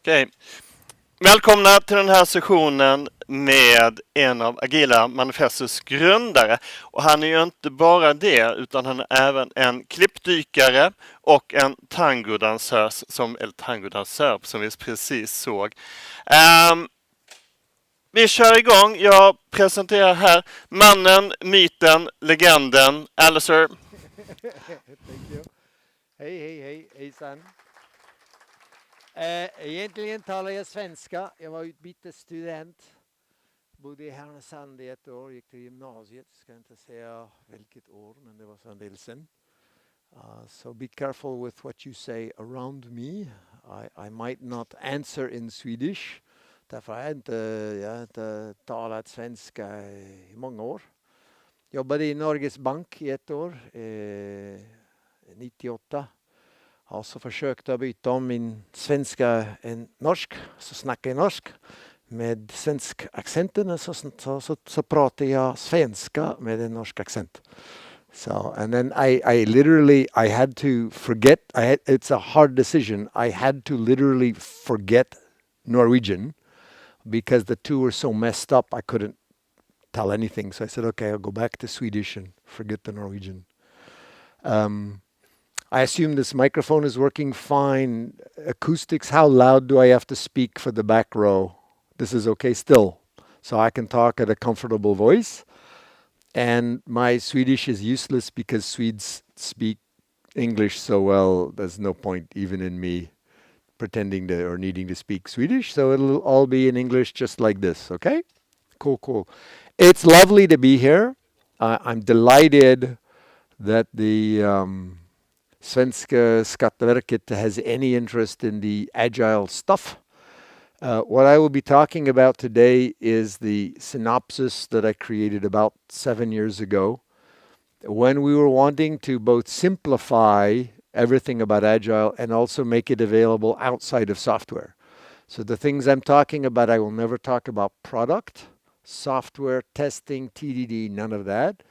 Okej. Välkomna till den här sessionen med en av Agila Manifestos grundare. Och han är ju inte bara det, utan han är även en klippdykare och en tangodansör som vi precis såg. Vi kör igång. Jag presenterar här mannen, myten, legenden, Alistair. Thank you. Hej, hejsan. Egentligen talar jag svenska. Jag var utbytesstudent. Bodde i Härnösand i ett år, gick till gymnasiet. Ska inte säga vilket år, men det var så en del sen. So be careful with what you say around me. I might not answer in Swedish. Därför har jag inte talat svenska i många år. Jobbade i Norges Bank i ett år, 98. Har så försökt att byta om min svenska en norsk, så snackar jag norsk. Med svensk accenten så pratar jag svenska med en norsk accent. So, and then I literally, I had to forget, it's a hard decision. I had to literally forget Norwegian because the two were so messed up I couldn't tell anything. So I said, okay, I'll go back to Swedish and forget the Norwegian. I assume this microphone is working fine. Acoustics, how loud do I have to speak for the back row? This is okay still. So I can talk at a comfortable voice. And my Swedish is useless because Swedes speak English so well, there's no point even in me pretending to or needing to speak Swedish. So it'll all be in English just like this, okay? Cool. It's lovely to be here. I'm delighted that the Svenska Skatteverket has any interest in the Agile stuff. What I will be talking about today is the synopsis that I created about 7 years ago when we were wanting to both simplify everything about Agile and also make it available outside of software. So the things I'm talking about, I will never talk about product, software, testing, TDD, none of that.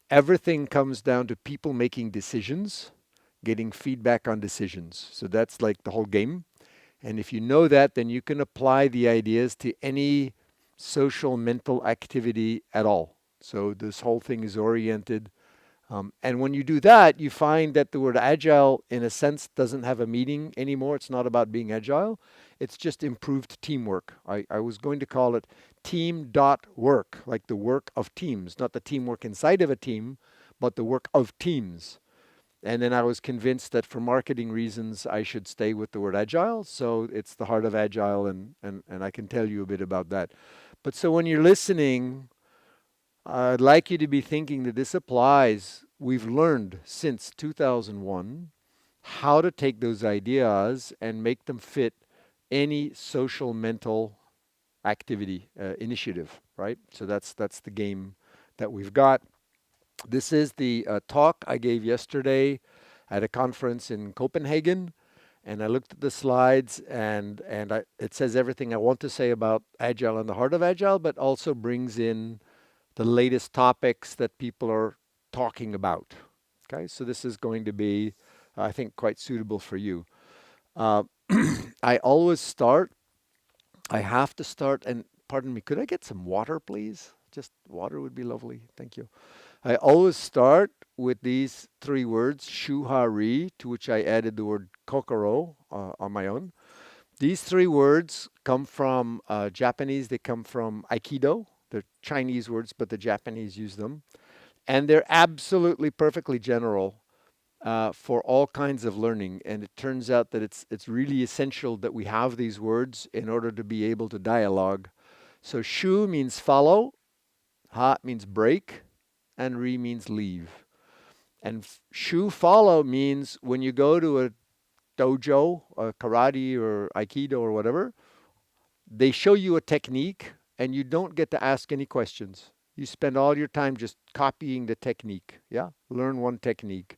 Everything comes down to people making decisions, getting feedback on decisions. So that's like the whole game. And if you know that, then you can apply the ideas to any social mental activity at all. So this whole thing is oriented. And when you do that, you find that the word agile, in a sense, doesn't have a meaning anymore. It's not about being agile. It's just improved teamwork. I was going to call it team.work, like the work of teams, not the teamwork inside of a team, but the work of teams. And then I was convinced that for marketing reasons, I should stay with the word agile. So it's the heart of agile, and I can tell you a bit about that. But so when you're listening, I'd like you to be thinking that this applies. We've learned since 2001 how to take those ideas and make them fit any social mental activity initiative, right? So that's the game that we've got. This is the talk I gave yesterday at a conference in Copenhagen, and I looked at the slides, and it says everything I want to say about Agile and the heart of Agile, but also brings in the latest topics that people are talking about. Okay, so this is going to be, I think, quite suitable for you. I have to start, and pardon me, could I get some water, please? Just water would be lovely. Thank you. I always start with these 3 words, shuhari, to which I added the word kokoro on my own. These 3 words come from Japanese. They come from Aikido. They're Chinese words, but the Japanese use them. And they're absolutely perfectly general for all kinds of learning. And it turns out that it's really essential that we have these words in order to be able to dialogue. So shu means follow, ha means break, and ri means leave. And shu follow means when you go to a dojo, or karate or aikido or whatever, they show you a technique and you don't get to ask any questions. You spend all your time just copying the technique. Yeah, learn one technique.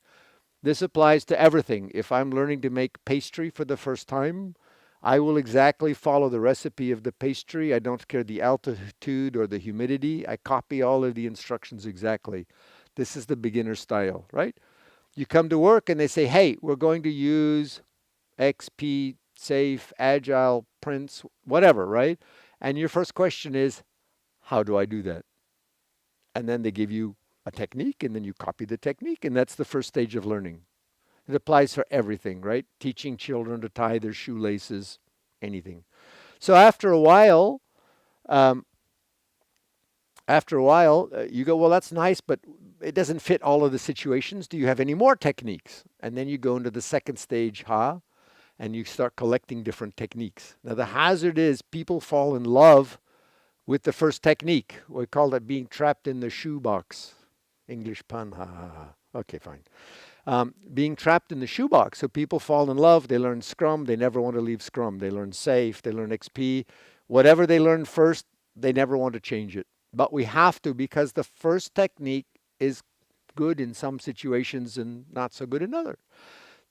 This applies to everything. If I'm learning to make pastry for the first time, I will exactly follow the recipe of the pastry. I don't care the altitude or the humidity. I copy all of the instructions exactly. This is the beginner style, right? You come to work and they say, hey, we're going to use XP, safe, agile, footprints, whatever, right? And your first question is, how do I do that? And then they give you a technique, and then you copy the technique, and that's the first stage of learning. It applies for everything, right? Teaching children to tie their shoelaces, anything. So um, after a while, you go, well, that's nice, but it doesn't fit all of the situations. Do you have any more techniques? And then you go into the second stage, and you start collecting different techniques. Now, the hazard is people fall in love with the first technique. We call that being trapped in the shoebox. English pun, ha ha ha. Okay, fine. Being trapped in the shoebox. So people fall in love, they learn Scrum, they never want to leave Scrum. They learn SAFe, they learn XP. Whatever they learn first, they never want to change it. But we have to, because the first technique is good in some situations and not so good in others.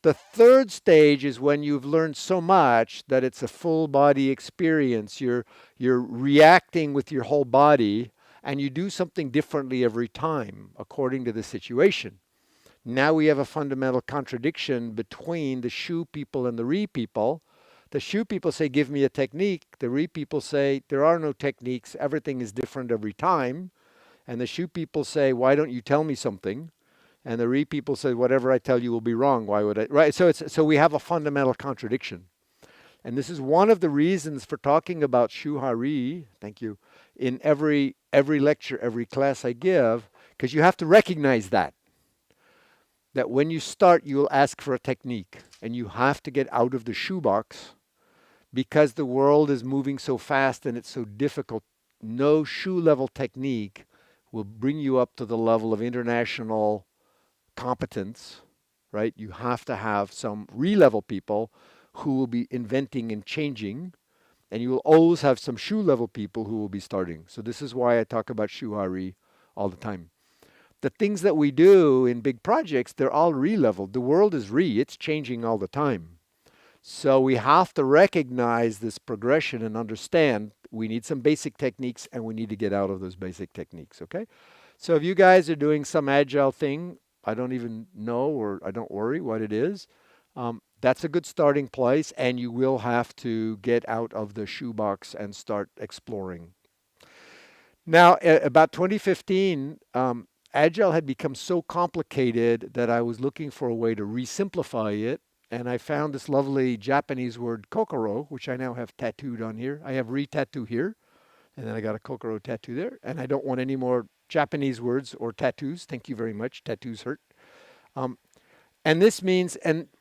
The third stage is when you've learned so much that it's a full body experience. You're reacting with your whole body, and you do something differently every time according to the situation. Now we have a fundamental contradiction between the shoe people and the re people. The shoe people say, give me a technique. The re people say, there are no techniques. Everything is different every time. And the shoe people say, why don't you tell me something? And the re people say, whatever I tell you will be wrong. Why would I? Right. So we have a fundamental contradiction. And this is one of the reasons for talking about Shuhari, thank you, in every lecture, every class I give, because you have to recognize that when you start, you will ask for a technique, and you have to get out of the shoebox because the world is moving so fast and it's so difficult. No shoe level technique will bring you up to the level of international competence, right? You have to have some re-level people who will be inventing and changing, and you will always have some shoe level people who will be starting. So this is why I talk about Shuhari all the time. The things that we do in big projects, they're all re-leveled. The world is it's changing all the time. So we have to recognize this progression and understand we need some basic techniques and we need to get out of those basic techniques, okay? So if you guys are doing some agile thing, I don't even know or I don't worry what it is, that's a good starting place, and you will have to get out of the shoebox and start exploring. Now, about 2015, Agile had become so complicated that I was looking for a way to re-simplify it, and I found this lovely Japanese word kokoro, which I now have tattooed on here. I have re-tattoo here, and then I got a kokoro tattoo there, and I don't want any more Japanese words or tattoos. Thank you very much. Tattoos hurt. And this means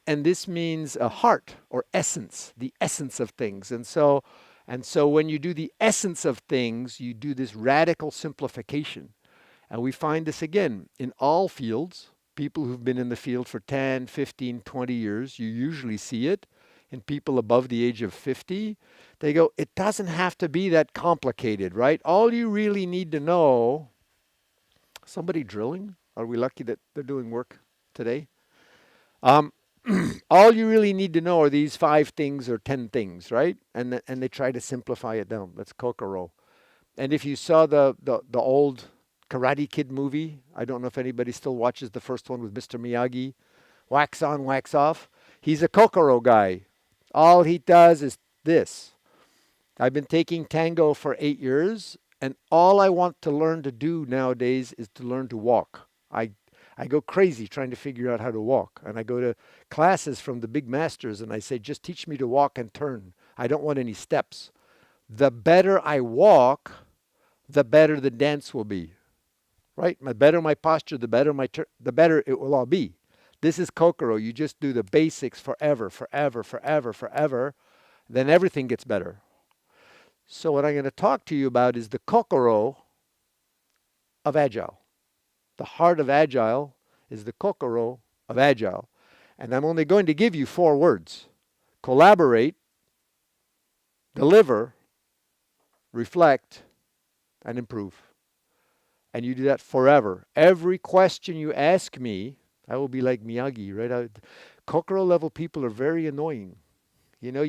this means a heart or essence, the essence of things. And so when you do the essence of things, you do this radical simplification. And we find this again in all fields. People who've been in the field for 10, 15, 20 years, you usually see it. In people above the age of 50, they go, it doesn't have to be that complicated, right? All you really need to know, somebody drilling? Are we lucky that they're doing work today? All you really need to know are these 5 things or 10 things, right? And they try to simplify it down. That's kokoro. And if you saw the old Karate Kid movie, I don't know if anybody still watches the first one with Mr. Miyagi, wax on, wax off. He's a kokoro guy. All he does is this. I've been taking tango for 8 years, and all I want to learn to do nowadays is to learn to walk. I go crazy trying to figure out how to walk. And I go to classes from the big masters and I say, just teach me to walk and turn. I don't want any steps. The better I walk, the better the dance will be. Right? The better my posture, the better it will all be. This is kokoro. You just do the basics forever, forever, forever, forever. Then everything gets better. So what I'm going to talk to you about is the kokoro of Agile. The heart of Agile is the kokoro of Agile. And I'm only going to give you 4 words. Collaborate, deliver, reflect, and improve. And you do that forever. Every question you ask me, I will be like Miyagi, right? Kokoro level people are very annoying. You know,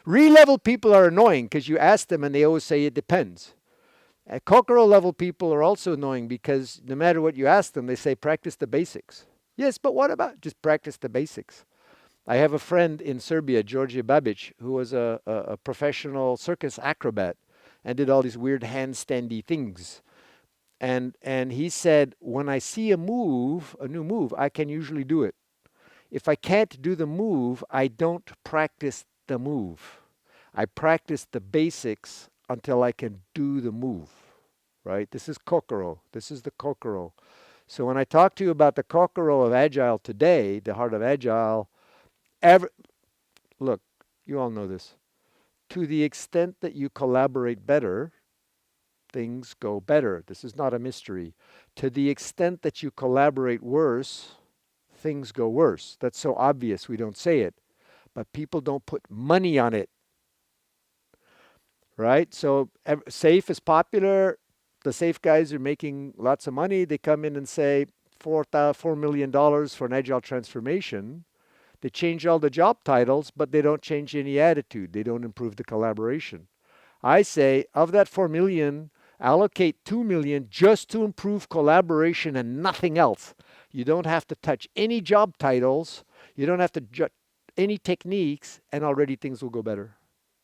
re-level people are annoying because you ask them and they always say it depends. Kokoro level people are also annoying because no matter what you ask them, they say practice the basics. Yes, but what about just practice the basics? I have a friend in Serbia, Georgia Babic, who was a professional circus acrobat and did all these weird handstandy things. And he said, when I see a move, a new move, I can usually do it. If I can't do the move, I don't practice the move. I practice the basics until I can do the move. Right? This is Kokoro. This is the Kokoro. So when I talk to you about the Kokoro of Agile today, the heart of Agile, every, look, you all know this. To the extent that you collaborate better, things go better. This is not a mystery. To the extent that you collaborate worse, things go worse. That's so obvious we don't say it, but people don't put money on it, right? So SAFe is popular. The SAFe guys are making lots of money. They come in and say $4 million for an agile transformation. They change all the job titles, but they don't change any attitude. They don't improve the collaboration. I say, of that 4 million, allocate 2 million just to improve collaboration and nothing else. You don't have to touch any job titles. You don't have to any techniques, and already things will go better,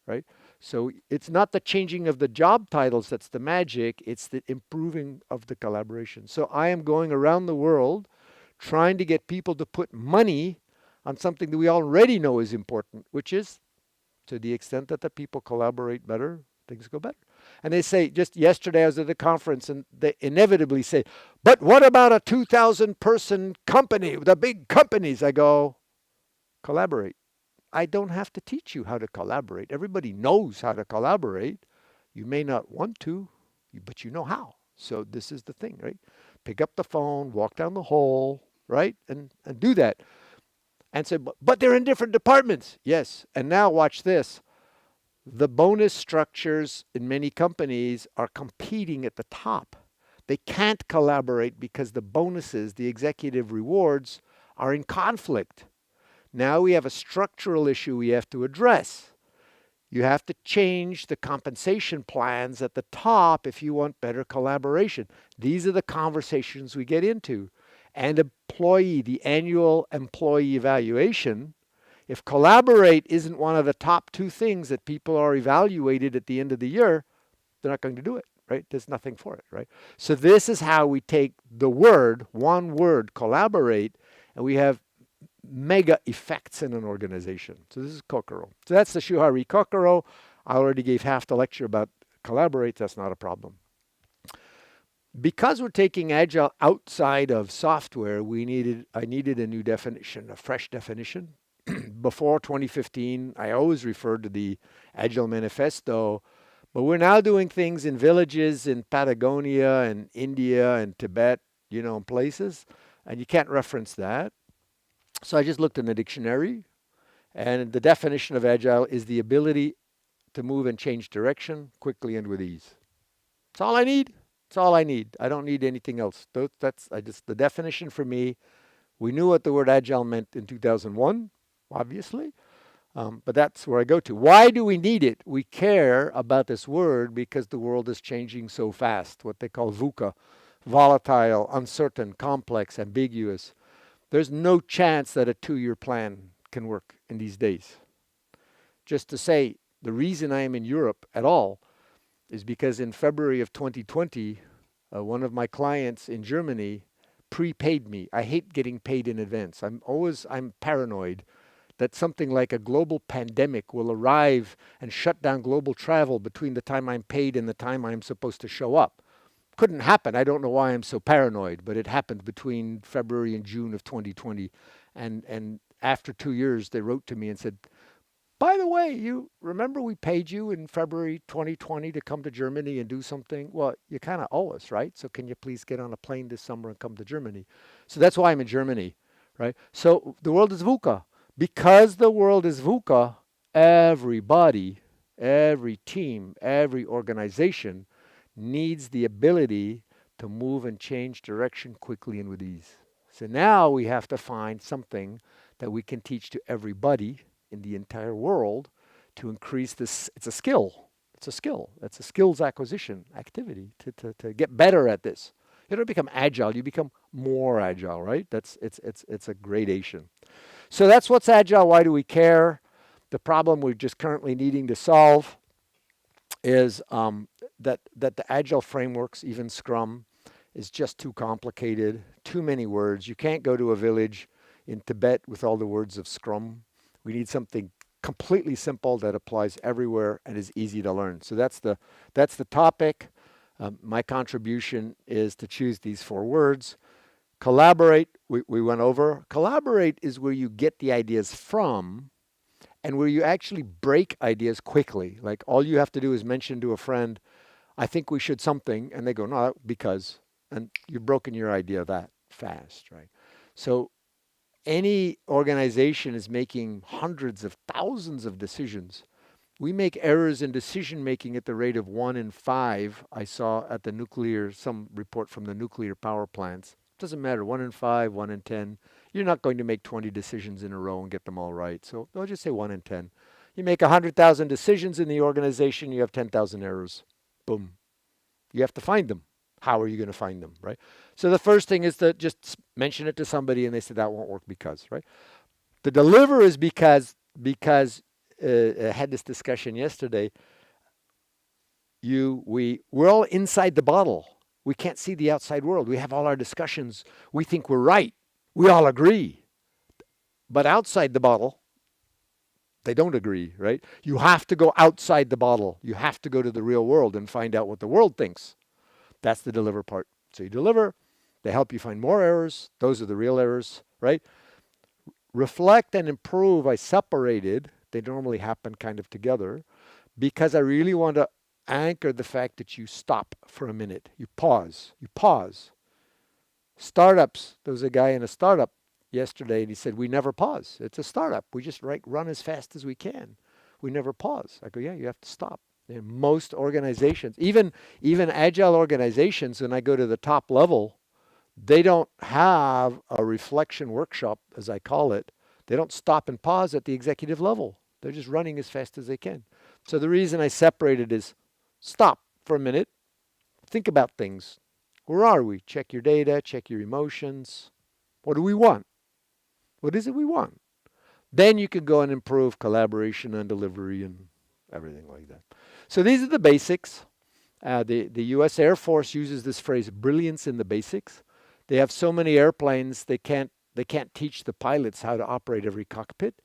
right? So it's not the changing of the job titles that's the magic. It's the improving of the collaboration. So I am going around the world trying to get people to put money on something that we already know is important, which is to the extent that the people collaborate better, things go better. And they say, just yesterday I was at a conference and they inevitably say, but what about a 2,000 person company, the big companies? I go, collaborate. I don't have to teach you how to collaborate. Everybody knows how to collaborate. You may not want to, but you know how. So this is the thing, right? Pick up the phone, walk down the hall, right? And do that. And say, but they're in different departments. Yes. And now watch this. The bonus structures in many companies are competing at the top. They can't collaborate because the bonuses, the executive rewards, are in conflict. Now we have a structural issue we have to address. You have to change the compensation plans at the top if you want better collaboration. These are the conversations we get into. And employee, the annual employee evaluation, if collaborate isn't one of the top 2 things that people are evaluated at the end of the year, they're not going to do it, right? There's nothing for it, right? So this is how we take the word, one word, collaborate, and we have mega effects in an organization. So this is Kokoro. So that's the Shuhari Kokoro. I already gave half the lecture about collaborate. That's not a problem. Because we're taking Agile outside of software, I needed a new definition, a fresh definition. Before 2015, I always referred to the Agile Manifesto, but we're now doing things in villages in Patagonia and India and Tibet, in places, and you can't reference that. So I just looked in the dictionary, and the definition of Agile is the ability to move and change direction quickly and with ease. That's all I need. That's all I need. I don't need anything else. That's the definition for me. We knew what the word Agile meant in 2001, obviously, but that's where I go to. Why do we need it? We care about this word because the world is changing so fast, what they call VUCA, volatile, uncertain, complex, ambiguous. There's no chance that a 2-year plan can work in these days. Just to say, the reason I am in Europe at all is because in February of 2020, one of my clients in Germany prepaid me. I hate getting paid in advance. I'm paranoid that something like a global pandemic will arrive and shut down global travel between the time I'm paid and the time I'm supposed to show up. Couldn't happen. I don't know why I'm so paranoid, but it happened between February and June of 2020. And after 2 years, they wrote to me and said, by the way, you remember we paid you in February 2020 to come to Germany and do something? Well, you kind of owe us, right? So can you please get on a plane this summer and come to Germany? So that's why I'm in Germany, right? So the world is VUCA. Because the world is VUCA, everybody, every team, every organization needs the ability to move and change direction quickly and with ease. So now we have to find something that we can teach to everybody in the entire world to increase this. It's a skill. It's a skill. It's a skills acquisition activity to get better at this. You don't become agile, you become more agile, right? It's a gradation. So that's what's Agile. Why do we care? The problem we're just currently needing to solve is that the Agile frameworks, even Scrum, is just too complicated, too many words. You can't go to a village in Tibet with all the words of Scrum. We need something completely simple that applies everywhere and is easy to learn. So that's the topic. My contribution is to choose these 4 words. Collaborate, we went over. Collaborate is where you get the ideas from and where you actually break ideas quickly. Like all you have to do is mention to a friend, I think we should something, and they go, no, because, and you've broken your idea that fast, right? So any organization is making hundreds of thousands of decisions. We make errors in decision making at the rate of 1 in 5. I saw at some report from the nuclear power plants. Doesn't matter, 1 in 5, 1 in 10. You're not going to make 20 decisions in a row and get them all right. So I'll just say 1 in 10. You make 100,000 decisions in the organization, you have 10,000 errors. Boom. You have to find them. How are you going to find them, right? So the first thing is to just mention it to somebody and they say that won't work because, right? The deliver is because I had this discussion yesterday. We're all inside the bottle. We can't see the outside world. We have all our discussions. We think we're right. We all agree. But outside the bottle, they don't agree, right? You have to go outside the bottle. You have to go to the real world and find out what the world thinks. That's the deliver part. So you deliver. They help you find more errors. Those are the real errors, right? Reflect and improve, I separated. They normally happen kind of together because I really want to anchor the fact that you stop for a minute. You pause. You pause. Startups. There was a guy in a startup yesterday and he said, we never pause. It's a startup. We just run as fast as we can. We never pause. I go, yeah, you have to stop. And most organizations, even agile organizations, when I go to the top level, they don't have a reflection workshop, as I call it. They don't stop and pause at the executive level. They're just running as fast as they can. So the reason I separated is stop for a minute, think about things. Where are we? Check your data, check your emotions. What do we want? What is it we want? Then you can go and improve collaboration and delivery and everything like that. So these are the basics. The U.S. Air Force uses this phrase, brilliance in the basics. They have so many airplanes, they can't teach the pilots how to operate every cockpit.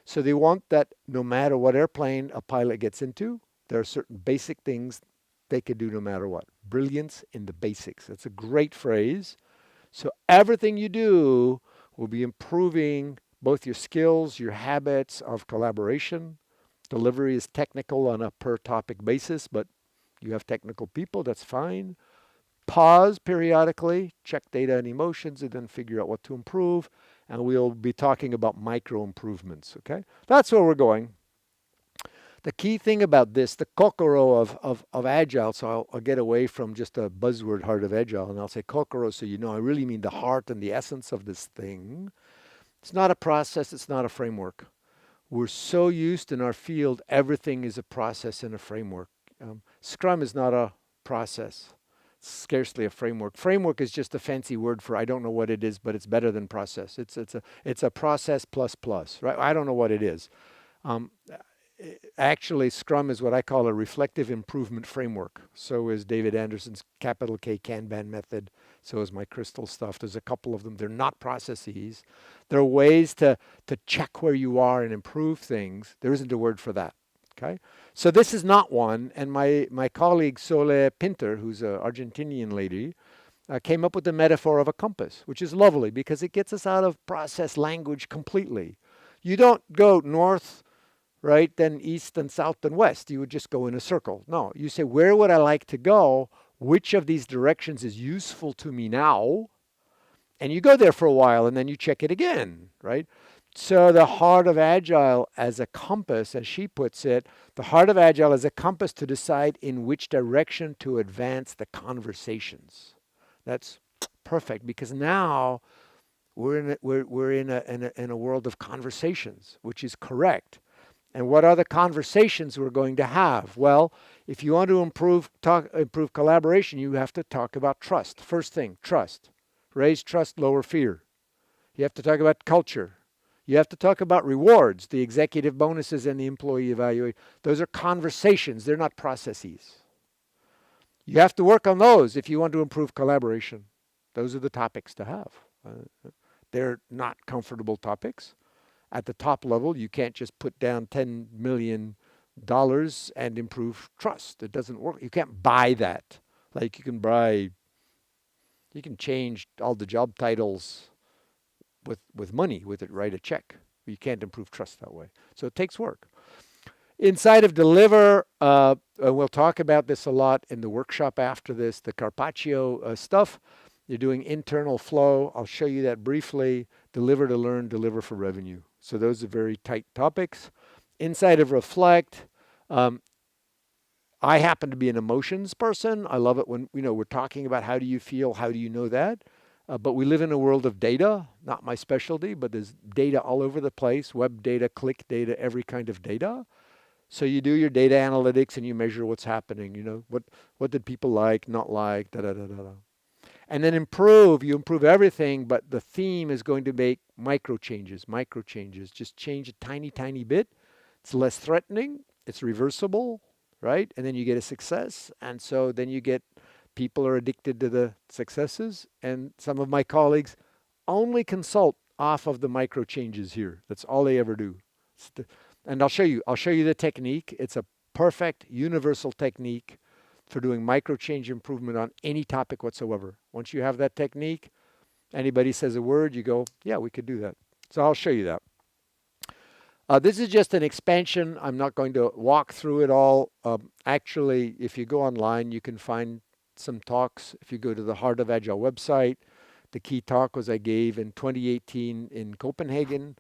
So they want that no matter what airplane a pilot gets into, there are certain basic things they can do no matter what. Brilliance in the basics. That's a great phrase. So everything you do will be improving both your skills, your habits of collaboration. Delivery is technical on a per topic basis, but you have technical people, that's fine. Pause periodically, check data and emotions, and then figure out what to improve. And we'll be talking about micro improvements, okay? That's where we're going. The key thing about this, the kokoro of Agile, so I'll get away from just a buzzword, heart of Agile, and I'll say kokoro so you know I really mean the heart and the essence of this thing. It's not a process, it's not a framework. We're so used in our field, everything is a process and a framework. Scrum is not a process. It's scarcely a framework. Framework is just a fancy word for I don't know what it is, but it's better than process. It's a process plus plus, right? I don't know what it is. Actually, Scrum is what I call a reflective improvement framework. So is David Anderson's capital K Kanban method. So is my crystal stuff. There's a couple of them. They're not processes. They're ways to check where you are and improve things. There isn't a word for that. Okay, so this is not one. And my colleague Sole Pinter, who's an Argentinian lady, came up with the metaphor of a compass, which is lovely because it gets us out of process language completely. You don't go north, right, then east and south and west. You would just go in a circle. No, you say, where would I like to go? Which of these directions is useful to me now? And you go there for a while and then you check it again, right? So the heart of Agile as a compass, as she puts it, the heart of Agile is a compass to decide in which direction to advance the conversations. That's perfect because now we're in a world of conversations, which is correct. And what are the conversations we're going to have? Well, if you want to improve collaboration, you have to talk about trust. First thing, trust. Raise trust, lower fear. You have to talk about culture. You have to talk about rewards, the executive bonuses and the employee evaluation. Those are conversations, they're not processes. You have to work on those if you want to improve collaboration. Those are the topics to have. They're not comfortable topics. At the top level, you can't just put down $10 million and improve trust. It doesn't work. You can't buy that. Like you can change all the job titles with money, with it, write a check. You can't improve trust that way. So it takes work. Inside of Deliver, and we'll talk about this a lot in the workshop after this, the Carpaccio stuff. You're doing internal flow. I'll show you that briefly. Deliver to learn, deliver for revenue. So those are very tight topics. Inside of Reflect, I happen to be an emotions person. I love it when we're talking about how do you feel, how do you know that? But we live in a world of data, not my specialty, but there's data all over the place, web data, click data, every kind of data. So you do your data analytics and you measure what's happening, what did people like, not like, da da da da da. And then you improve everything, but the theme is going to make micro changes, just change a tiny, tiny bit. It's less threatening, it's reversible, right? And then you get a success. And so then you get people are addicted to the successes. And some of my colleagues only consult off of the micro changes here. That's all they ever do. And I'll show you the technique. It's a perfect universal technique for doing micro change improvement on any topic whatsoever. Once you have that technique, anybody says a word, you go, yeah, we could do that. So I'll show you that. This is just an expansion. I'm not going to walk through it all. Actually, if you go online, you can find some talks. If you go to the Heart of Agile website, the key talk was I gave in 2018 in Copenhagen,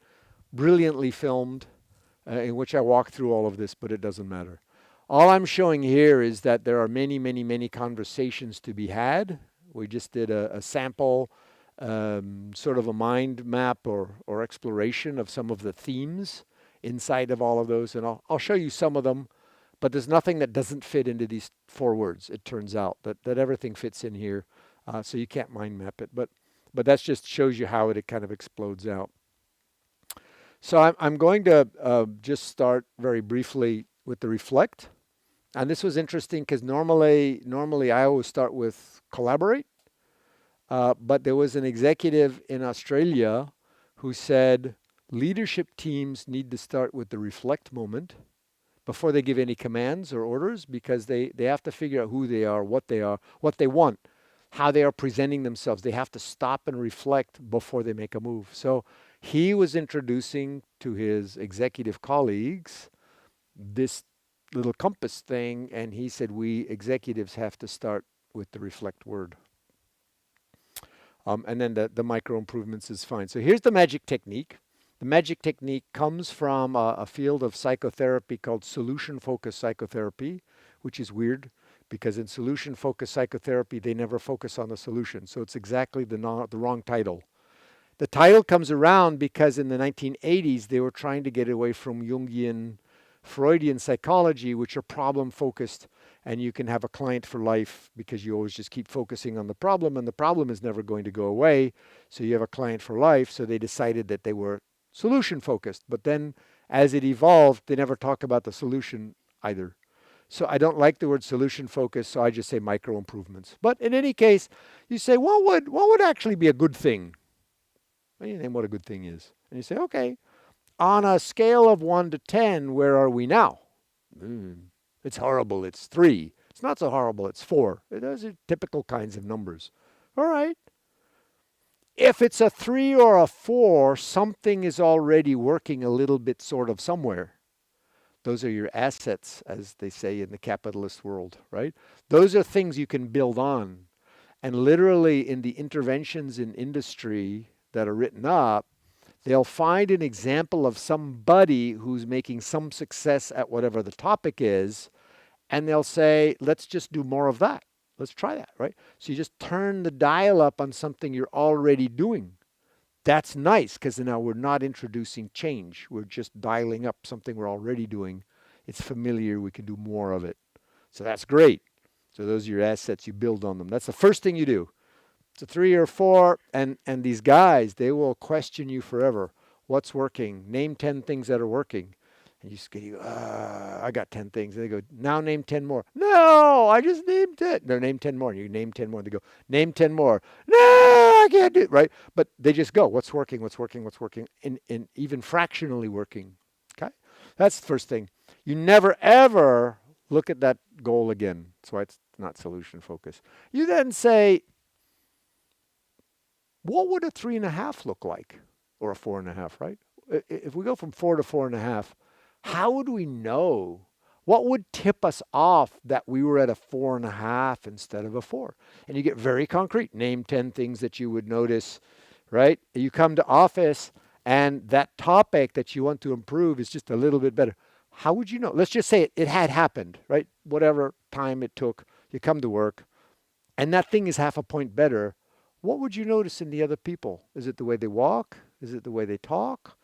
brilliantly filmed, in which I walk through all of this, but it doesn't matter. All I'm showing here is that there are many, many, many conversations to be had. We just did a sample, sort of a mind map or exploration of some of the themes inside of all of those, and I'll show you some of them, but there's nothing that doesn't fit into these 4 words. It turns out that everything fits in here, so you can't mind map it, but that just shows you how it kind of explodes out. So I'm going to just start very briefly with the reflect. And this was interesting because normally I always start with collaborate. But there was an executive in Australia who said leadership teams need to start with the reflect moment before they give any commands or orders, because they have to figure out who they are, what they want, how they are presenting themselves. They have to stop and reflect before they make a move. So he was introducing to his executive colleagues this little compass thing, and he said we executives have to start with the reflect word. And then the micro improvements is fine. So here's the magic technique. The magic technique comes from a field of psychotherapy called solution-focused psychotherapy, which is weird because in solution-focused psychotherapy, they never focus on the solution. So it's exactly the wrong title. The title comes around because in the 1980s, they were trying to get away from Jungian Freudian psychology, which are problem-focused, and you can have a client for life because you always just keep focusing on the problem, and the problem is never going to go away, so you have a client for life. So they decided that they were solution-focused, but then as it evolved, they never talk about the solution either. So I don't like the word solution-focused, so I just say micro-improvements. But in any case, you say, what would actually be a good thing? Well, you name what a good thing is. And you say, okay, on a scale of 1 to 10, where are we now? It's horrible, it's 3. It's not so horrible, it's 4. Those are typical kinds of numbers. All right. If it's a 3 or a 4, something is already working a little bit sort of somewhere. Those are your assets, as they say in the capitalist world, right? Those are things you can build on. And literally in the interventions in industry that are written up, they'll find an example of somebody who's making some success at whatever the topic is, and they'll say, let's just do more of that. Let's try that, right? So you just turn the dial up on something you're already doing. That's nice because now we're not introducing change. We're just dialing up something we're already doing. It's familiar. We can do more of it. So that's great. So those are your assets. You build on them. That's the first thing you do. It's a 3 or 4, and these guys, they will question you forever. What's working? Name 10 things that are working. And you just go, I got 10 things. And they go, now name 10 more. No, I just named 10. No, name 10 more. You name 10 more. They go, name 10 more. No, I can't do it, right? But they just go, what's working, what's working, what's working, and even fractionally working. Okay? That's the first thing. You never, ever look at that goal again. That's why it's not solution focused. You then say, what would a 3.5 look like? Or a 4.5, right? If we go from 4 to 4.5, how would we know? What would tip us off that we were at a 4.5 instead of a 4? And you get very concrete. Name 10 things that you would notice, right? You come to office and that topic that you want to improve is just a little bit better. How would you know? Let's just say it had happened, right? Whatever time it took, you come to work and that thing is half a point better. What would you notice in the other people? Is it the way they walk? Is it the way they talk?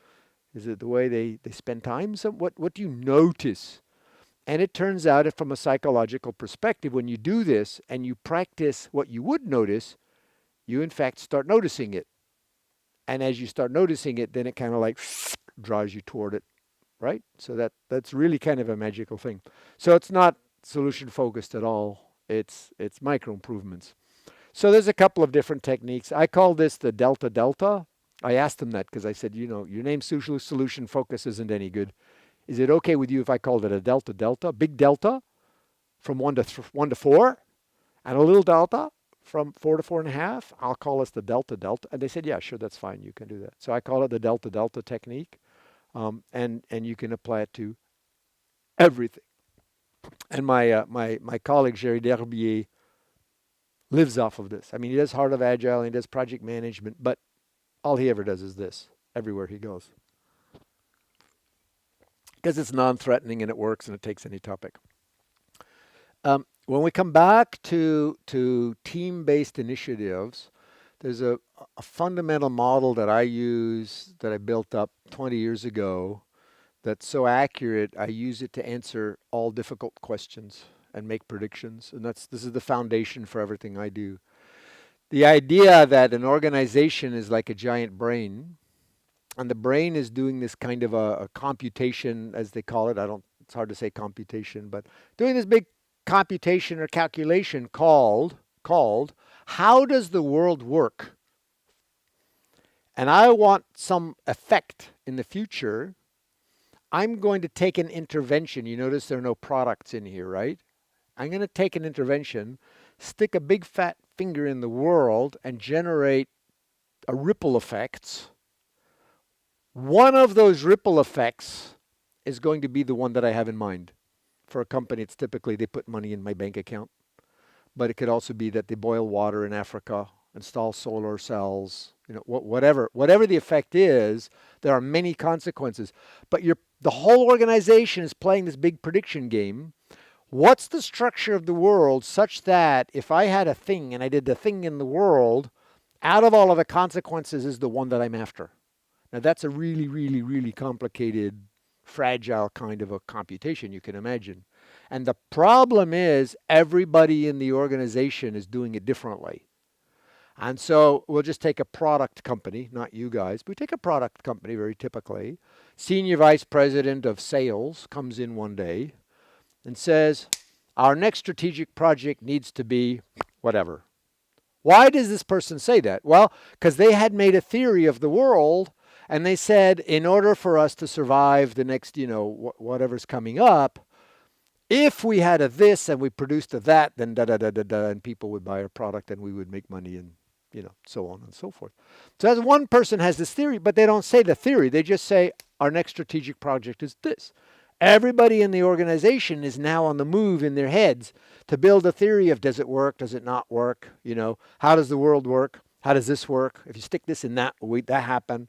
Is it the way they spend time? So what do you notice? And it turns out that from a psychological perspective, when you do this and you practice what you would notice, you in fact start noticing it. And as you start noticing it, then it kind of like draws you toward it, right? So that's really kind of a magical thing. So it's not solution focused at all. It's micro improvements. So there's a couple of different techniques. I call this the delta delta. I asked them that because I said, your name solution focus isn't any good. Is it okay with you if I called it a delta delta, big delta from 1 to 4, and a little delta from 4 to 4.5? I'll call this the delta delta. And they said, yeah, sure, that's fine. You can do that. So I call it the delta delta technique, and you can apply it to everything. And my colleague Jerry Derbier lives off of this. I mean, he does Heart of Agile, and he does project management, but all he ever does is this everywhere he goes. Because it's non-threatening and it works and it takes any topic. When we come back to team-based initiatives, there's a fundamental model that I use that I built up 20 years ago that's so accurate, I use it to answer all difficult questions and make predictions. And this is the foundation for everything I do. The idea that an organization is like a giant brain, and the brain is doing this kind of a computation, as they call it. It's hard to say computation, but doing this big computation or calculation called how does the world work? And I want some effect in the future. I'm going to take an intervention. You notice there are no products in here, right? I'm going to take an intervention, stick a big fat finger in the world and generate a ripple effects. One of those ripple effects is going to be the one that I have in mind. For a company, it's typically they put money in my bank account. But it could also be that they boil water in Africa, install solar cells, whatever the effect is, there are many consequences. But the whole organization is playing this big prediction game. What's the structure of the world such that if I had a thing and I did the thing in the world, out of all of the consequences is the one that I'm after? Now that's a really, really, really complicated, fragile kind of a computation you can imagine. And the problem is everybody in the organization is doing it differently. And so we'll just take a product company, not you guys, but we take a product company very typically. Senior vice president of sales comes in one day and says, our next strategic project needs to be whatever. Why does this person say that? Well, because they had made a theory of the world and they said, in order for us to survive the next, whatever's coming up, if we had a this and we produced a that, then da-da-da-da-da, and people would buy our product and we would make money and, so on and so forth. So as one person has this theory, but they don't say the theory. They just say, our next strategic project is this. Everybody in the organization is now on the move in their heads to build a theory of does it work, does it not work, how does the world work, how does this work, if you stick this in that, will that happen?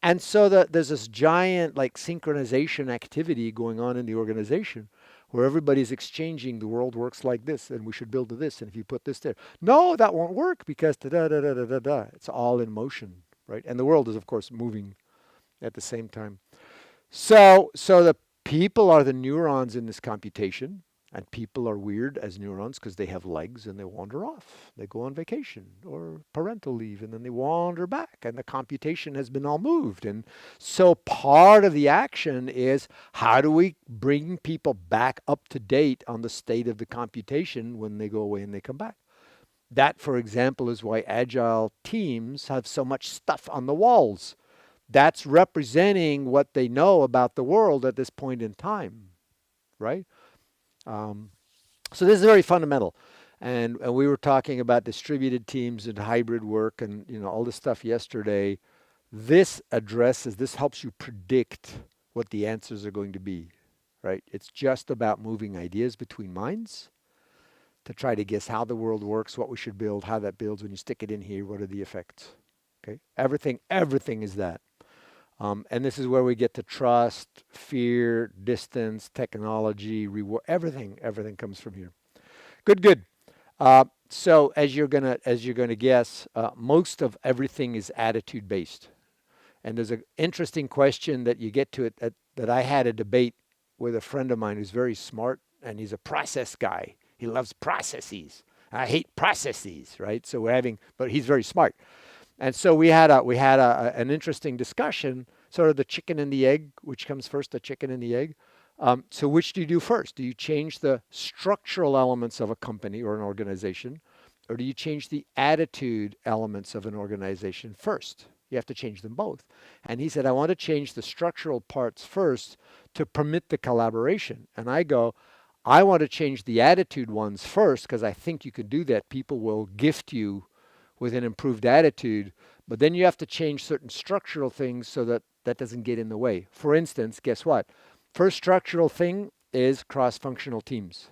And so there's this giant synchronization activity going on in the organization where everybody's exchanging the world works like this and we should build to this and if you put this there. No, that won't work because da-da-da-da-da-da. It's all in motion, right? And the world is, of course, moving at the same time. So the people are the neurons in this computation. And people are weird as neurons because they have legs and they wander off. They go on vacation or parental leave and then they wander back and the computation has been all moved. And so part of the action is how do we bring people back up to date on the state of the computation when they go away and they come back? That, for example, is why agile teams have so much stuff on the walls. That's representing what they know about the world at this point in time, right? So this is very fundamental. And we were talking about distributed teams and hybrid work and all this stuff yesterday. This helps you predict what the answers are going to be, right? It's just about moving ideas between minds to try to guess how the world works, what we should build, how that builds. When you stick it in here, what are the effects? Okay, everything is that. And this is where we get to trust, fear, distance, technology, reward. Everything comes from here. Good. So as you're gonna guess, most of everything is attitude based. And there's an interesting question that you get to it that I had a debate with a friend of mine who's very smart and he's a process guy. He loves processes. I hate processes, right? So but he's very smart. And so we had an interesting discussion, sort of the chicken and the egg, which comes first, the chicken and the egg. So which do you do first? Do you change the structural elements of a company or an organization, or do you change the attitude elements of an organization first? You have to change them both. And he said, I want to change the structural parts first to permit the collaboration. And I go, I want to change the attitude ones first because I think you can do that. People will gift you with an improved attitude, but then you have to change certain structural things so that that doesn't get in the way. For instance, guess what? First structural thing is cross-functional teams,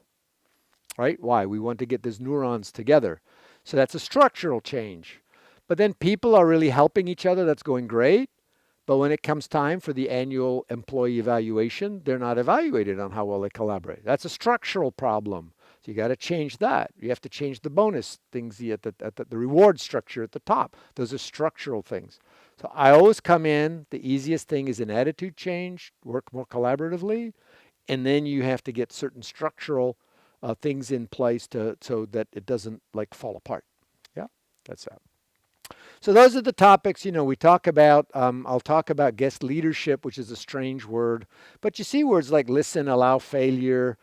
right? Why? We want to get these neurons together. So that's a structural change. But then people are really helping each other. That's going great. But when it comes time for the annual employee evaluation, they're not evaluated on how well they collaborate. That's a structural problem. So you got to change that. You have to change the bonus things, the reward structure at the top. Those are structural things. So I always come in, the easiest thing is an attitude change, work more collaboratively, and then you have to get certain structural things in place so that it doesn't like fall apart. Yeah, that's that. So those are the topics, we talk about. I'll talk about guest leadership, which is a strange word. But you see words like listen, allow failure,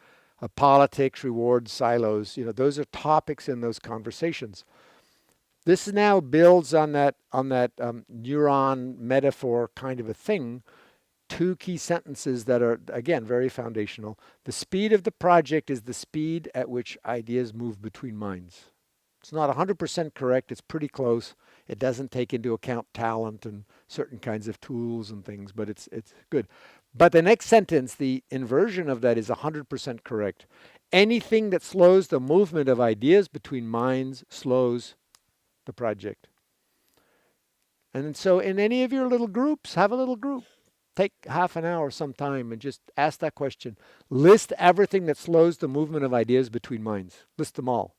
politics, rewards, silos. Those are topics in those conversations. This now builds on that neuron metaphor kind of a thing. Two key sentences that are, again, very foundational. The speed of the project is the speed at which ideas move between minds. It's not 100% correct. It's pretty close. It doesn't take into account talent and certain kinds of tools and things, but it's good. But the next sentence, the inversion of that is 100% correct. Anything that slows the movement of ideas between minds slows the project. And so in any of your little groups, have a little group. Take half an hour sometime and just ask that question. List everything that slows the movement of ideas between minds. List them all.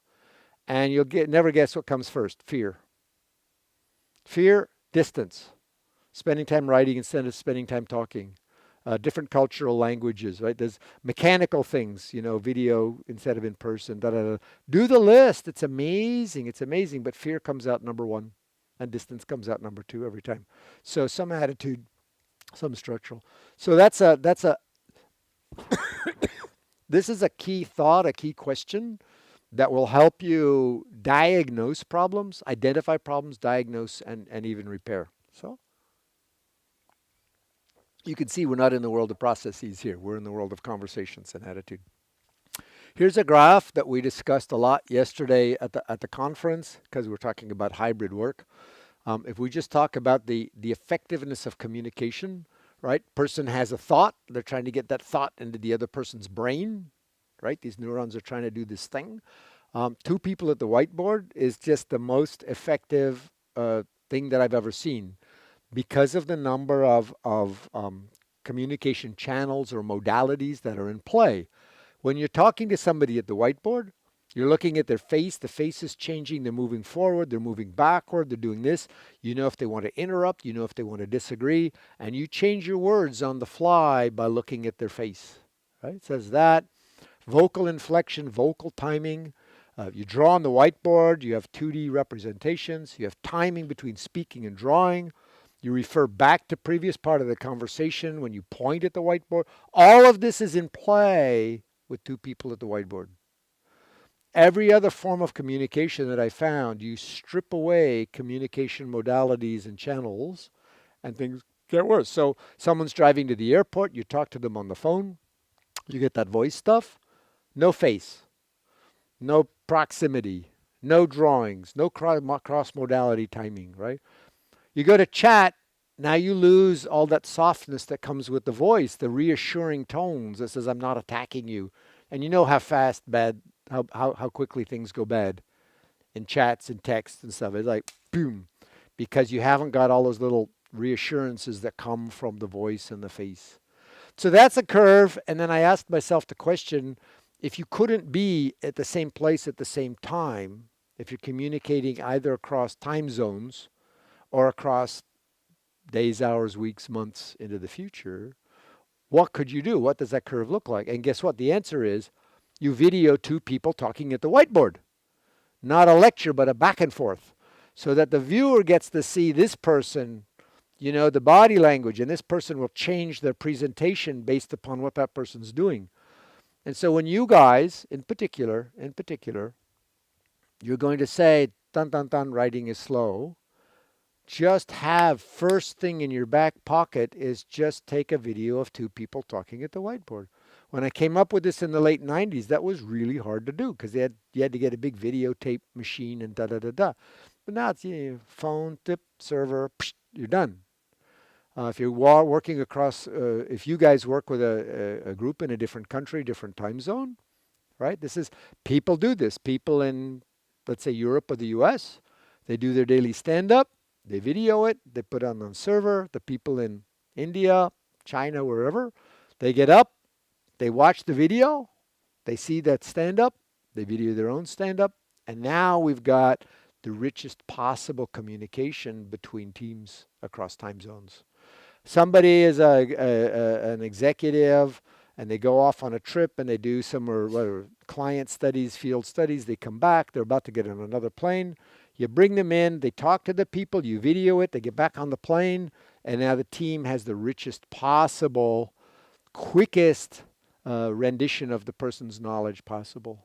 And you'll never guess what comes first. Fear. Fear, distance. Spending time writing instead of spending time talking. Different cultural languages, right? There's mechanical things, video instead of in person. Do the list. It's amazing. But fear comes out number one, and distance comes out number two every time. So some attitude, some structural. So that's a. This is a key thought, a key question that will help you diagnose problems, identify problems, diagnose, and even repair. So you can see we're not in the world of processes here. We're in the world of conversations and attitude. Here's a graph that we discussed a lot yesterday at the conference because we're talking about hybrid work. If we just talk about the effectiveness of communication, right? Person has a thought. They're trying to get that thought into the other person's brain, right? These neurons are trying to do this thing. Two people at the whiteboard is just the most effective thing that I've ever seen because of the number of communication channels or modalities that are in play. When you're talking to somebody at the whiteboard, you're looking at their face. The face is changing. They're moving forward. They're moving backward. They're doing this. You know if they want to interrupt. You know if they want to disagree. And you change your words on the fly by looking at their face. Right? It says that. vocal inflection, vocal timing. You draw on the whiteboard, you have 2D representations, you have timing between speaking and drawing. You refer back to previous part of the conversation when you point at the whiteboard. All of this is in play with two people at the whiteboard. Every other form of communication that I found, you strip away communication modalities and channels, and things get worse. So someone's driving to the airport, you talk to them on the phone, you get that voice stuff, no face, no proximity, no drawings, no cross modality timing, right? You go to chat, now you lose all that softness that comes with the voice, the reassuring tones that says, I'm not attacking you. And you know how fast how quickly things go bad in chats and texts and stuff. It's like, boom, because you haven't got all those little reassurances that come from the voice and the face. So that's a curve. And then I asked myself the question, if you couldn't be at the same place at the same time, if you're communicating either across time zones or across days, hours, weeks, months into the future, what could you do? What does that curve look like? And guess what? The answer is you video two people talking at the whiteboard. Not a lecture, but a back and forth. So that the viewer gets to see this person, you know, the body language, and this person will change their presentation based upon what that person's doing. And so when you guys, in particular, you're going to say, dun dun dun, writing is slow, just have first thing in your back pocket is just take a video of two people talking at the whiteboard. When I came up with this in the late 90s, that was really hard to do because you had to get a big videotape machine and da da da da. But now it's phone, tip, server, psh, you're done. If you're working across, if you guys work with a group in a different country, different time zone, right? People do this. People in, let's say, Europe or the US, they do their daily stand-up, they video it, they put it on the server. The people in India, China, wherever, they get up, they watch the video, they see that stand-up, they video their own stand-up, and now we've got the richest possible communication between teams across time zones. Somebody is an executive and they go off on a trip and they do some client studies, field studies. They come back. They're about to get on another plane. You bring them in. They talk to the people. You video it. They get back on the plane. And now the team has the richest possible, quickest rendition of the person's knowledge possible.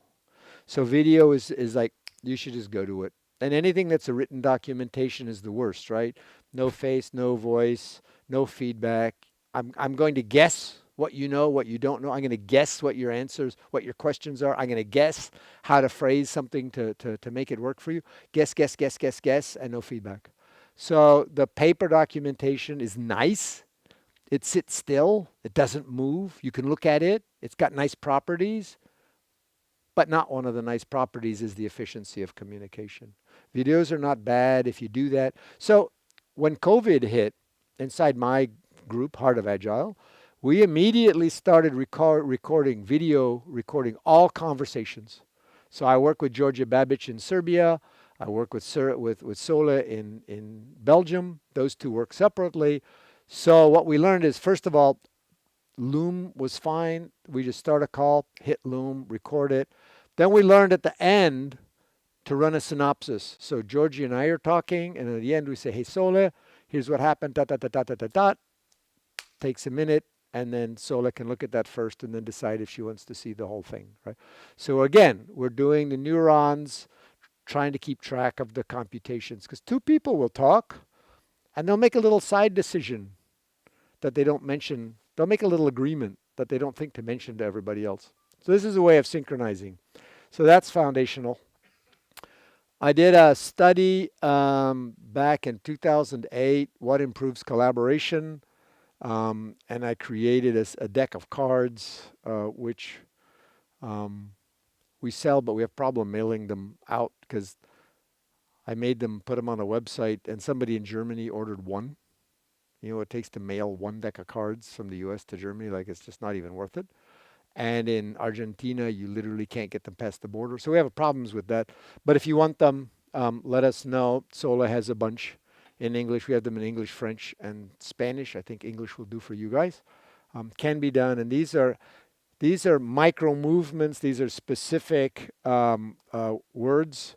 So video is like, you should just go to it. And anything that's a written documentation is the worst, right? No face, no voice, no feedback. I'm going to guess what you know, what you don't know. I'm going to guess what your answers, what your questions are. I'm going to guess how to phrase something to make it work for you. Guess, and no feedback. So the paper documentation is nice. It sits still. It doesn't move. You can look at it. It's got nice properties. But not one of the nice properties is the efficiency of communication. Videos are not bad if you do that. So when COVID hit, inside my group, Heart of Agile, we immediately started recording all conversations. So I work with Georgia Babic in Serbia. I work with Sole in Belgium. Those two work separately. So what we learned is, first of all, Loom was fine. We just start a call, hit Loom, record it. Then we learned at the end to run a synopsis. So Georgie and I are talking, and at the end we say, hey, Sole, here's what happened, dot, dot, dot, dot, dot, dot, dot. Takes a minute, and then Sole can look at that first and then decide if she wants to see the whole thing, right? So again, we're doing the neurons, trying to keep track of the computations, because two people will talk, and they'll make a little side decision that they don't mention. They'll make a little agreement that they don't think to mention to everybody else. So this is a way of synchronizing. So that's foundational. I did a study back in 2008, what improves collaboration, and I created a deck of cards, which we sell, but we have problem mailing them out because I made them, put them on a website, and somebody in Germany ordered one. You know what it takes to mail one deck of cards from the US to Germany? Like, it's just not even worth it. And in Argentina, you literally can't get them past the border. So we have problems with that. But if you want them, let us know. Sola has a bunch in English. We have them in English, French, and Spanish. I think English will do for you guys. Can be done. And these These are micro movements. These are specific words.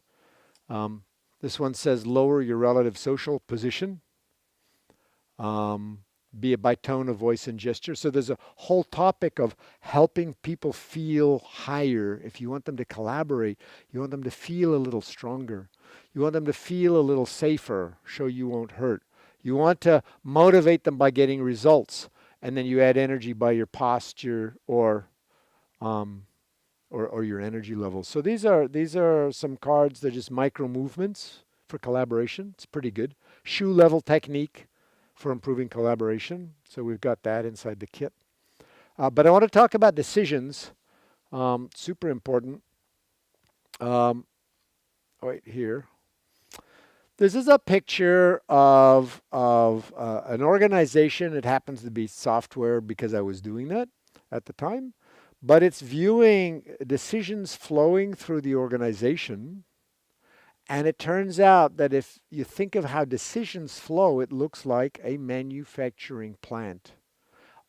This one says lower your relative social position, be it by tone of voice and gesture. So there's a whole topic of helping people feel higher. If you want them to collaborate, you want them to feel a little stronger. You want them to feel a little safer, show you won't hurt. You want to motivate them by getting results, and then you add energy by your posture or your energy levels. So these are some cards. They're just micro movements for collaboration. It's pretty good. Shoe level technique for improving collaboration. So we've got that inside the kit. But I want to talk about decisions. Super important. Right here. This is a picture of an organization. It happens to be software because I was doing that at the time. But it's viewing decisions flowing through the organization. And it turns out that if you think of how decisions flow, it looks like a manufacturing plant.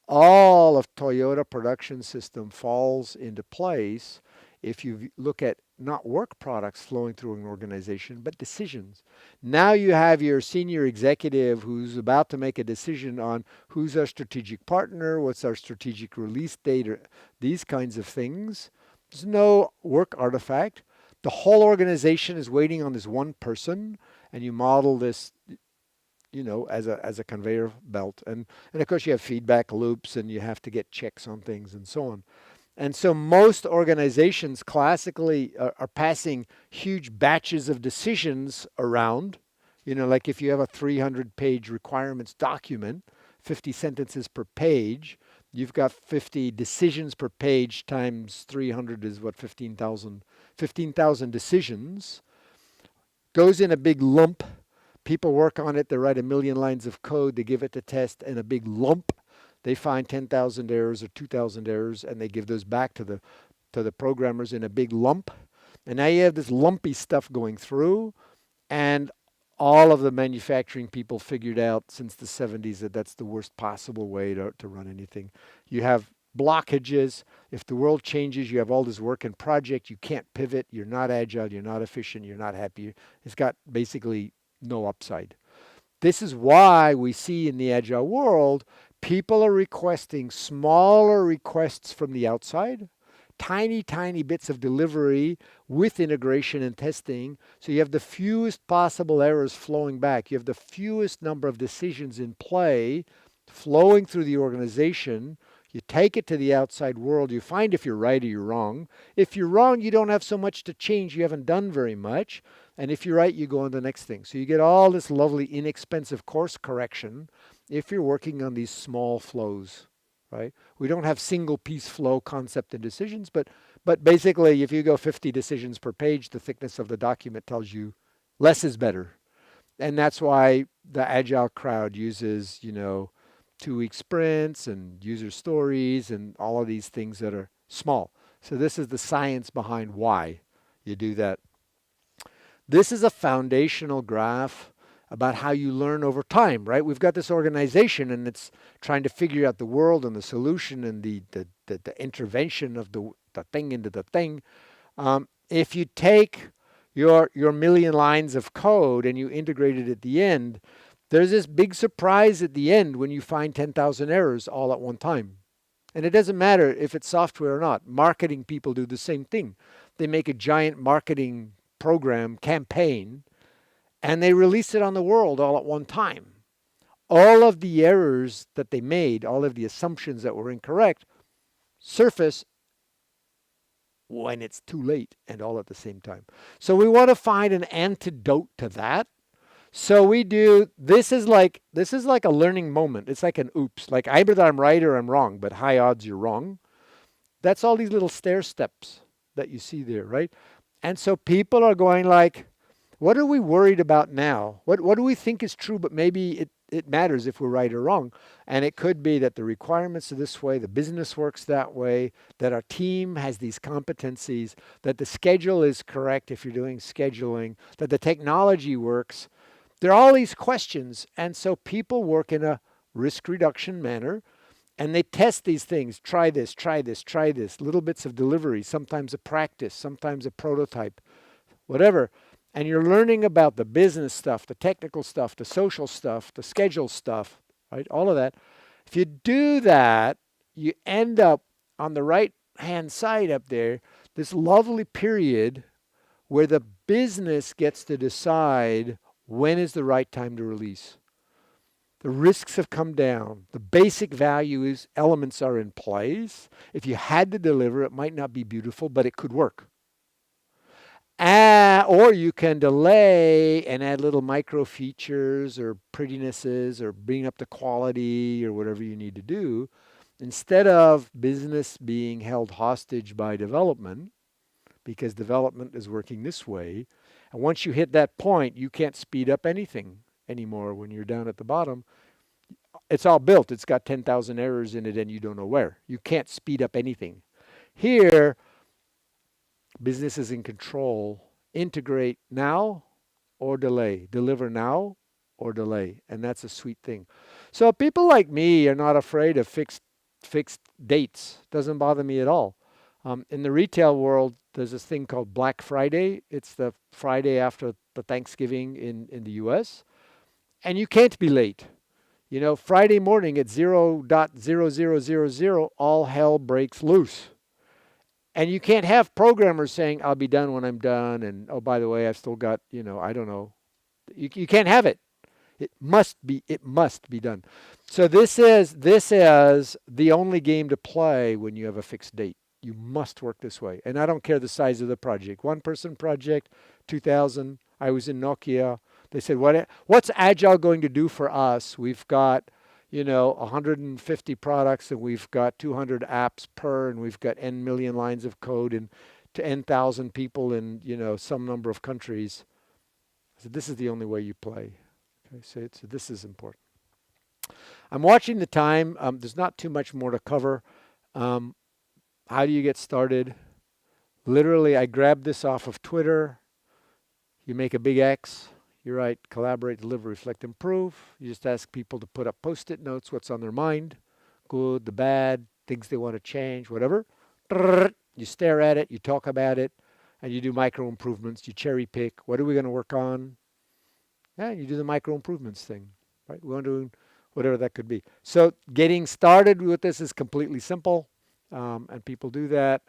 All of Toyota production system falls into place if you look at not work products flowing through an organization, but decisions. Now you have your senior executive who's about to make a decision on who's our strategic partner, what's our strategic release date, or these kinds of things. There's no work artifact. The whole organization is waiting on this one person, and you model this, as a conveyor belt. And of course you have feedback loops, and you have to get checks on things and so on. And so most organizations classically are passing huge batches of decisions around. Like if you have a 300-page requirements document, 50 sentences per page, you've got 50 decisions per page times 300 is what, 15,000 decisions. Goes in a big lump. People work on it. They write 1 million lines of code. They give it to test in a big lump. They find 10,000 errors or 2,000 errors, and they give those back to the programmers in a big lump. And now you have this lumpy stuff going through, and all of the manufacturing people figured out since the 70s that that's the worst possible way to run anything. You have blockages. If the world changes, you have all this work in project. You can't pivot. You're not agile. You're not efficient. You're not happy. It's got basically no upside. This is why we see in the agile world, people are requesting smaller requests from the outside, tiny, tiny bits of delivery with integration and testing. So you have the fewest possible errors flowing back. You have the fewest number of decisions in play flowing through the organization. You take it to the outside world. You find if you're right or you're wrong. If you're wrong, you don't have so much to change. You haven't done very much. And if you're right, you go on the next thing. So you get all this lovely, inexpensive course correction if you're working on these small flows, right? We don't have single piece flow concept and decisions, but basically if you go 50 decisions per page, the thickness of the document tells you less is better. And that's why the agile crowd uses, 2-week sprints and user stories and all of these things that are small. So this is the science behind why you do that. This is a foundational graph about how you learn over time, right? We've got this organization and it's trying to figure out the world and the solution and the intervention of the thing into the thing. If you take your million lines of code and you integrate it at the end, there's this big surprise at the end when you find 10,000 errors all at one time. And it doesn't matter if it's software or not. Marketing people do the same thing. They make a giant marketing program campaign and they release it on the world all at one time. All of the errors that they made, all of the assumptions that were incorrect, surface when it's too late and all at the same time. So we want to find an antidote to that. So we do, this is like a learning moment. It's like an oops, like either I'm right or I'm wrong, but high odds you're wrong. That's all these little stair steps that you see there, right? And so people are going like, what are we worried about now? What do we think is true, but maybe it matters if we're right or wrong? And it could be that the requirements are this way, the business works that way, that our team has these competencies, that the schedule is correct if you're doing scheduling, that the technology works. There are all these questions. And so people work in a risk reduction manner. And they test these things. Try this, try this, try this. Little bits of delivery, sometimes a practice, sometimes a prototype, whatever. And you're learning about the business stuff, the technical stuff, the social stuff, the schedule stuff, right? All of that. If you do that, you end up on the right hand side up there, this lovely period where the business gets to decide when is the right time to release. The risks have come down. The basic values, elements are in place. If you had to deliver, it might not be beautiful, but it could work. Or you can delay and add little micro features or prettinesses or bring up the quality or whatever you need to do. Instead of business being held hostage by development, because development is working this way, and once you hit that point, you can't speed up anything anymore when you're down at the bottom. It's all built. It's got 10,000 errors in it and you don't know where. You can't speed up anything. Here, business is in control. Integrate now or delay. Deliver now or delay. And that's a sweet thing. So people like me are not afraid of fixed dates. Doesn't bother me at all. In the retail world, there's this thing called Black Friday. It's the Friday after the Thanksgiving in the US. And you can't be late. You know, Friday morning at 0.0000, all hell breaks loose. And you can't have programmers saying, I'll be done when I'm done. And, oh, by the way, I've still got, I don't know. You can't have it. It must be done. So this is the only game to play when you have a fixed date. You must work this way. And I don't care the size of the project. 1-person project, 2,000. I was in Nokia. They said, what's Agile going to do for us? We've got, 150 products and we've got 200 apps per, and we've got N million lines of code and to N,000 people in, some number of countries. I said, this is the only way you play. Okay, so this is important. I'm watching the time. There's not too much more to cover. How do you get started? Literally, I grabbed this off of Twitter. You make a big X. You write, collaborate, deliver, reflect, improve. You just ask people to put up Post-it notes, what's on their mind, good, the bad, things they want to change, whatever. You stare at it, you talk about it, and you do micro improvements. You cherry pick. What are we going to work on? Yeah, you do the micro improvements thing, right? We want to do whatever that could be. So getting started with this is completely simple, and people do that.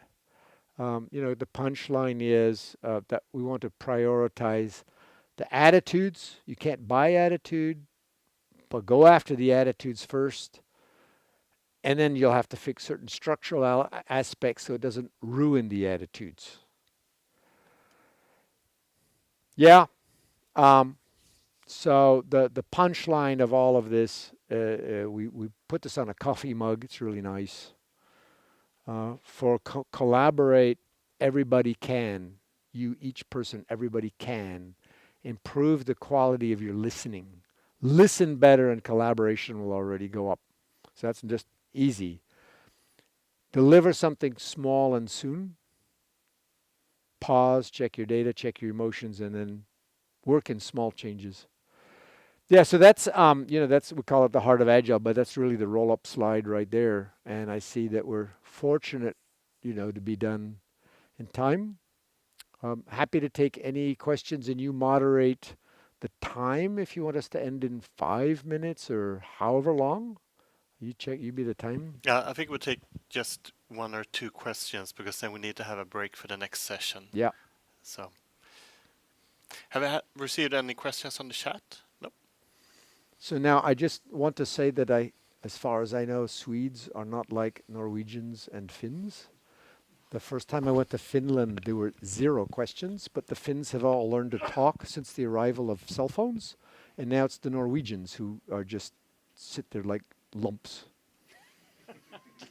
The punchline is that we want to prioritize the attitudes. You can't buy attitude, but go after the attitudes first. And then you'll have to fix certain structural aspects so it doesn't ruin the attitudes. Yeah. So the punchline of all of this, we put this on a coffee mug. It's really nice. For collaborate, everybody can. You, each person, everybody can. Improve the quality of your listening. Listen better and collaboration will already go up. So that's just easy. Deliver something small and soon. Pause, check your data, check your emotions, and then work in small changes. Yeah, so that's, we call it the heart of Agile, but that's really the roll-up slide right there. And I see that we're fortunate, to be done in time. Happy to take any questions, and you moderate the time if you want us to end in 5 minutes or however long. You be the time. Yeah, I think we'll take just 1 or 2 questions because then we need to have a break for the next session. Yeah. So, have I received any questions on the chat? No. So now I just want to say that as far as I know, Swedes are not like Norwegians and Finns. The first time I went to Finland, there were 0 questions, but the Finns have all learned to talk since the arrival of cell phones. And now it's the Norwegians who are just sit there like lumps.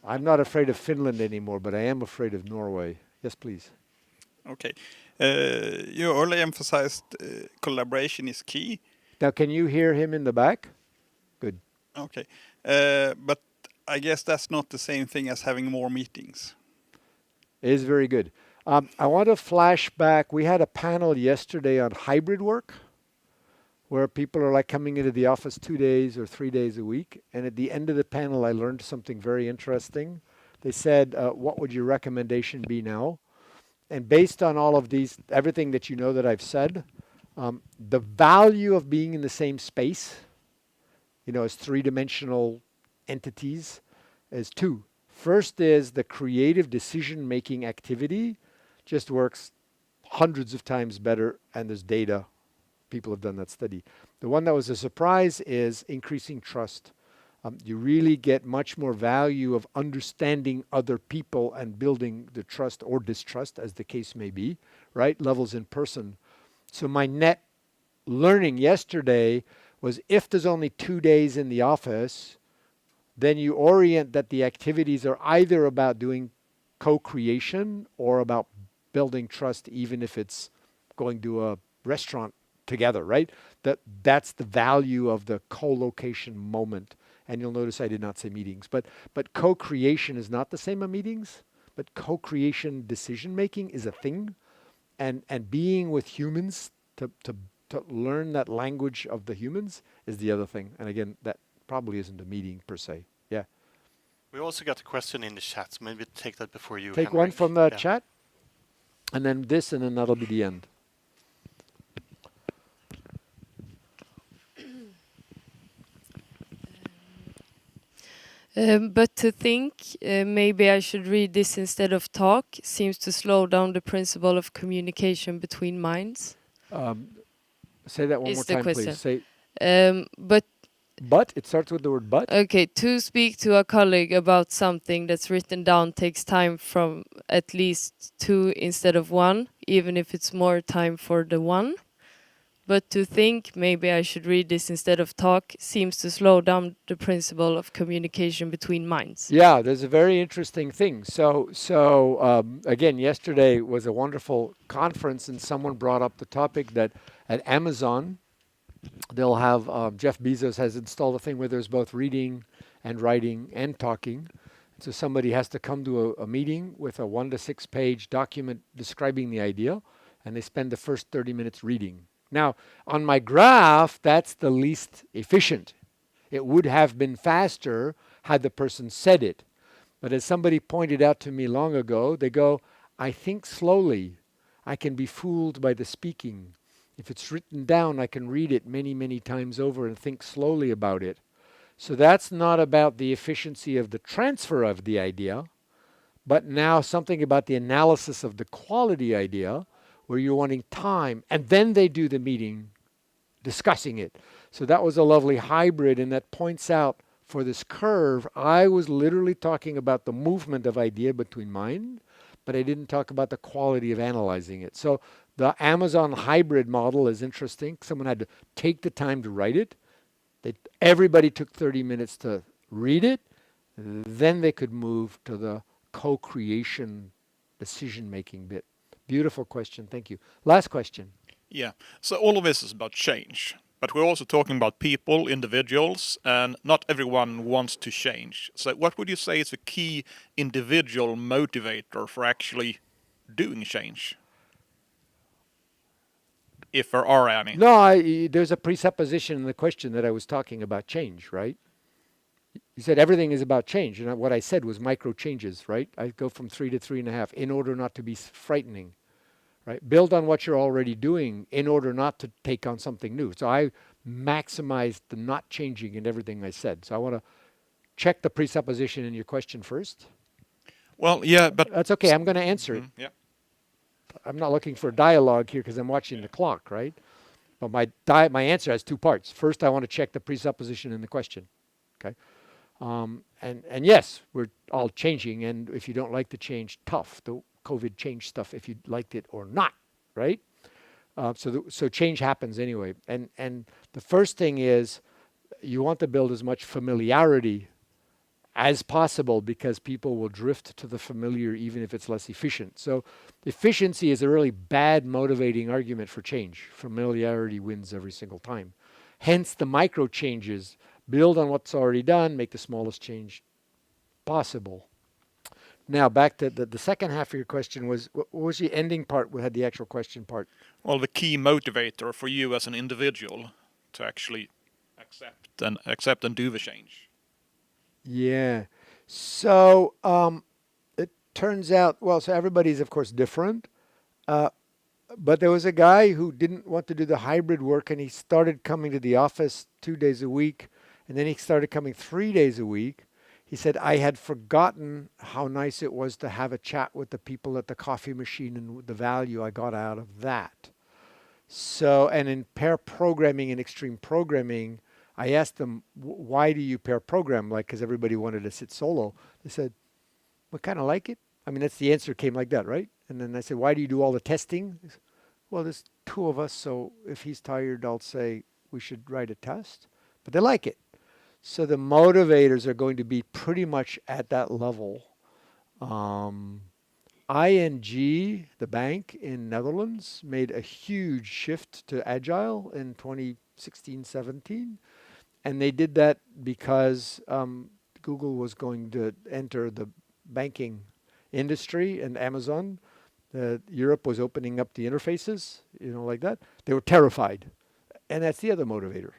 I'm not afraid of Finland anymore, but I am afraid of Norway. Yes, please. Okay. You earlier emphasized collaboration is key. Now, can you hear him in the back? Good. Okay. But I guess that's not the same thing as having more meetings. It is very good. I want to flash back. We had a panel yesterday on hybrid work. where people are like coming into the office 2 days or 3 days a week. And at the end of the panel, I learned something very interesting. They said, what would your recommendation be now? And based on all of these, everything that you know that I've said, the value of being in the same space, as three-dimensional entities, is two. First is the creative decision-making activity just works hundreds of times better, and there's data. People have done that study. The one that was a surprise is increasing trust. You really get much more value of understanding other people and building the trust or distrust, as the case may be, right? Levels in person. So my net learning yesterday was, if there's only 2 days in the office, then you orient that the activities are either about doing co-creation or about building trust, even if it's going to a restaurant together, right? That's the value of the co-location moment. And you'll notice I did not say meetings, but co-creation is not the same as meetings, but co-creation decision making is a thing, and being with humans to learn that language of the humans is the other thing. And again, that probably isn't a meeting per se. Yeah. We also got a question in the chat, so maybe take that before you. Take Henrik. one from the chat, and then this, and then that'll be the end. But to think, maybe I should read this instead of talk, seems to slow down the principle of communication between minds. Say that one Is more the time, question. please. Say, but it starts with the word but. Okay, to speak to a colleague about something that's written down takes time from at least 2 instead of 1, even if it's more time for the 1. But to think, maybe I should read this instead of talk, seems to slow down the principle of communication between minds. Yeah, there's a very interesting thing. So again, yesterday was a wonderful conference, and someone brought up the topic that at Amazon, they'll have, Jeff Bezos has installed a thing where there's both reading and writing and talking. So somebody has to come to a meeting with a 1 to 6 page document describing the idea, and they spend the first 30 minutes reading. Now, on my graph, that's the least efficient. It would have been faster had the person said it. But as somebody pointed out to me long ago, they go, I think slowly. I can be fooled by the speaking. If it's written down, I can read it many, many times over and think slowly about it. So that's not about the efficiency of the transfer of the idea, but now something about the analysis of the quality idea, where you're wanting time, and then they do the meeting discussing it. So that was a lovely hybrid, and that points out for this curve, I was literally talking about the movement of idea between mind, but I didn't talk about the quality of analyzing it. So the Amazon hybrid model is interesting. Someone had to take the time to write it. Everybody took 30 minutes to read it. Then they could move to the co-creation decision-making bit. Beautiful question. Thank you. Last question. Yeah. So all of this is about change, but we're also talking about people, individuals, and not everyone wants to change. So what would you say is the key individual motivator for actually doing change? If there are any. No, there's a presupposition in the question that I was talking about change, right? You said everything is about change, and what I said was micro changes, right? I go from 3 to 3.5 in order not to be frightening, right? Build on what you're already doing in order not to take on something new. So I maximized the not changing in everything I said. So I want to check the presupposition in your question first. Well, yeah, but that's okay. I'm going to answer it. Yeah. I'm not looking for dialogue here because I'm watching the clock, right? But my answer has 2 parts. First, I want to check the presupposition in the question. Okay. And yes, we're all changing, and if you don't like the change, tough. The COVID change stuff, if you liked it or not, right? So change happens anyway. And the first thing is you want to build as much familiarity as possible, because people will drift to the familiar even if it's less efficient. So efficiency is a really bad motivating argument for change. Familiarity wins every single time. Hence the micro changes. Build on what's already done, make the smallest change possible. Now back to the second half of your question was, what was the ending part? We had the actual question part. Well, the key motivator for you as an individual to actually accept and do the change? Yeah. So it turns out, well, so everybody's of course different. But there was a guy who didn't want to do the hybrid work, and he started coming to the office 2 days a week, and then he started coming 3 days a week. He said, I had forgotten how nice it was to have a chat with the people at the coffee machine and the value I got out of that. So, and in pair programming and extreme programming, I asked them, why do you pair program? Like, because everybody wanted to sit solo. They said, we kind of like it. I mean, that's the answer came like that, right? And then I said, why do you do all the testing? They said, well, there's two of us, so if he's tired, I'll say we should write a test. But they like it. So the motivators are going to be pretty much at that level. ING, the bank in Netherlands, made a huge shift to Agile in 2016-17. And they did that because Google was going to enter the banking industry, and Amazon. Europe was opening up the interfaces, like that. They were terrified. And that's the other motivator.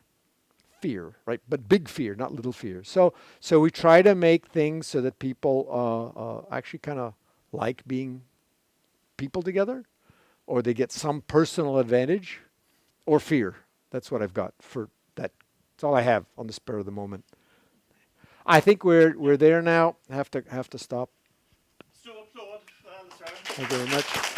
Fear, right? But big fear, not little fear. So we try to make things so that people actually kind of like being people together, or they get some personal advantage, or fear. That's what I've got for that. That's all I have on the spur of the moment. I think we're there now. Have to stop. Stor applåd för Alistair. Thank you very much.